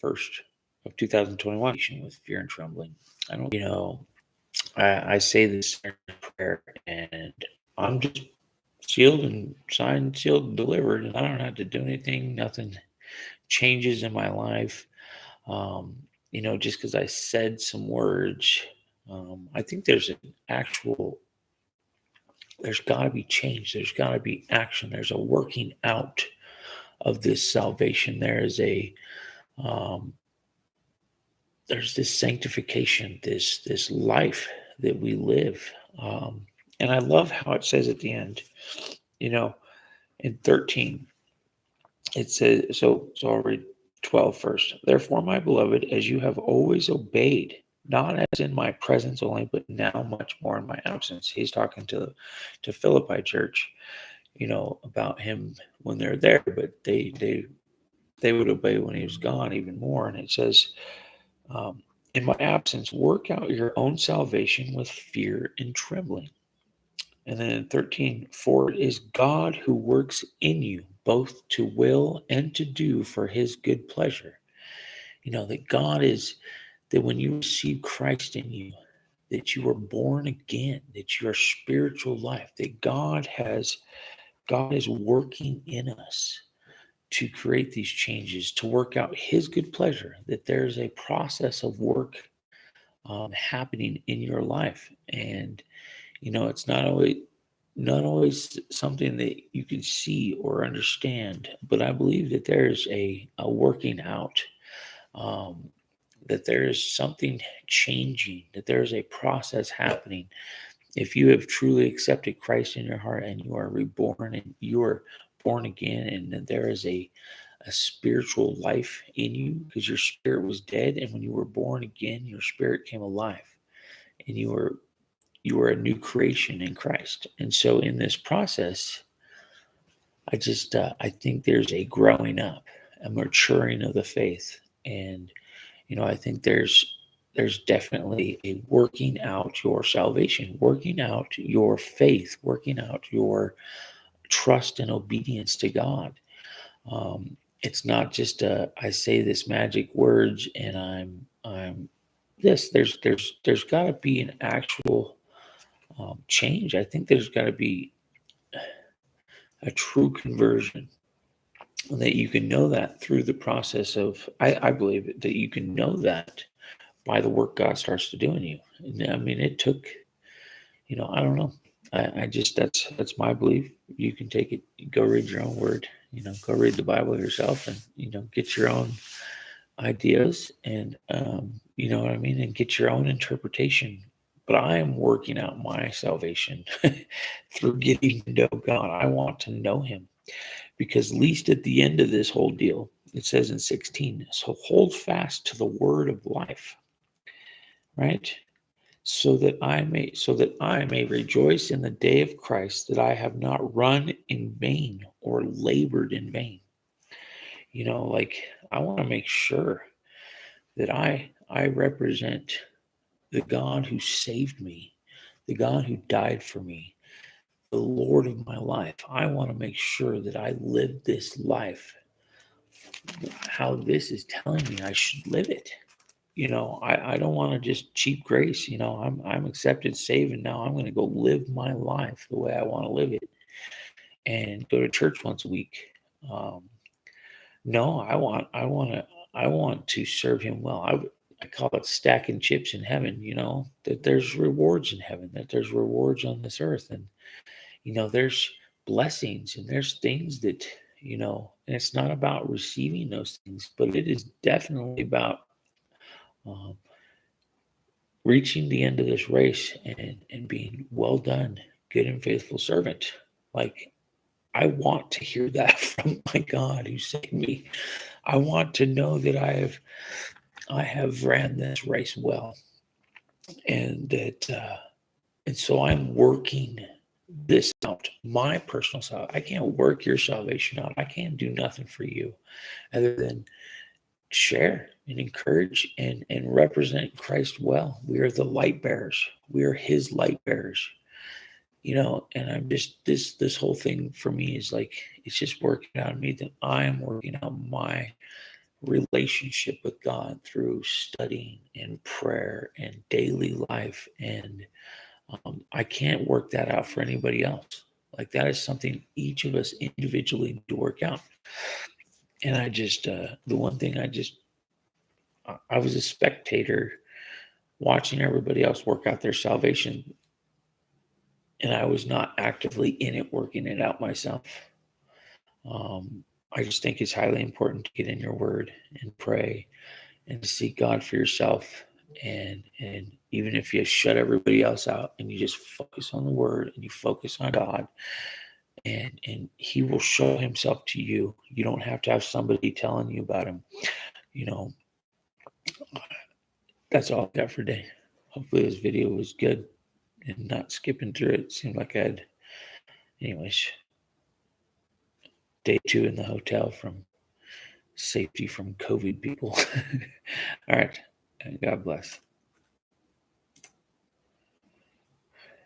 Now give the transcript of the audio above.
1st of 2021 with fear and trembling. I don't, I say this prayer and I'm just sealed and signed, sealed, and delivered, and I don't have to do anything. Nothing changes in my life. Just because I said some words, I think there's got to be change. There's got to be action. There's a working out of this salvation. Um, there's this sanctification, this life that we live. And I love how it says at the end, in 13, it says, so I'll read 12 first. Therefore, my beloved, as you have always obeyed, not as in my presence only, but now much more in my absence. He's talking to Phillipi church, about him when they're there, but they would obey when he was gone even more. And it says, in my absence, work out your own salvation with fear and trembling. And then in 13, for it is God who works in you, both to will and to do for his good pleasure. That God is, that when you receive Christ in you, that you are born again, that your spiritual life, that God is working in us to create these changes, to work out his good pleasure, that there's a process of work happening in your life. And, it's not always something that you can see or understand, but I believe that there's a working out, that there is something changing, that there's a process happening. If you have truly accepted Christ in your heart and you are reborn and you are born again, and that there is a spiritual life in you because your spirit was dead, and when you were born again, your spirit came alive, and you were a new creation in Christ. And so in this process, I think there's a growing up, a maturing of the faith, and I think there's definitely a working out your salvation, working out your faith, working out your trust and obedience to God. It's not just I say this magic words and I'm this. There's got to be an actual change. I think there's got to be a true conversion, that you can know that through the process of. I believe that you can know that by the work God starts to do in you. And I mean, it took, I don't know. I just, that's my belief. You can take it, go read your own word, go read the Bible yourself and, get your own ideas and, you know what I mean? And get your own interpretation. But I am working out my salvation through getting to know God. I want to know him, because least at the end of this whole deal, it says in 16, so hold fast to the word of life, right? So that I may rejoice in the day of Christ, that I have not run in vain or labored in vain. Like, I want to make sure that I represent the God who saved me, the God who died for me, the Lord of my life. I want to make sure that I live this life how this is telling me I should live it. I don't want to just cheap grace. I'm accepted, saved, and now I'm going to go live my life the way I want to live it and go to church once a week. Um, no, I want to serve him well. I call it stacking chips in heaven. That there's rewards in heaven, that there's rewards on this earth, and there's blessings and there's things that and it's not about receiving those things, but it is definitely about um, reaching the end of this race and being well done, good and faithful servant. Like, I want to hear that from my God who saved me. I want to know that I have ran this race well, and that and so I'm working this out, my personal salvation. I can't work your salvation out. I can't do nothing for you other than share and encourage and represent Christ well. We are the light bearers. We are his light bearers. And I'm just this whole thing for me is like, it's just working out on me that I am working out my relationship with God through studying and prayer and daily life. And I can't work that out for anybody else. Like that is something each of us individually need to work out. And I just, the one thing I was a spectator watching everybody else work out their salvation. And I was not actively in it, working it out myself. Um, I just think it's highly important to get in your word and pray and to seek God for yourself. And even if you shut everybody else out and you just focus on the word and you focus on God, and he will show himself to you. You don't have to have somebody telling you about him. You know, that's all I got for today. Hopefully this video was good and not skipping through it. Seemed like I had, anyways, day 2 in the hotel from safety from COVID people. All right. And God bless.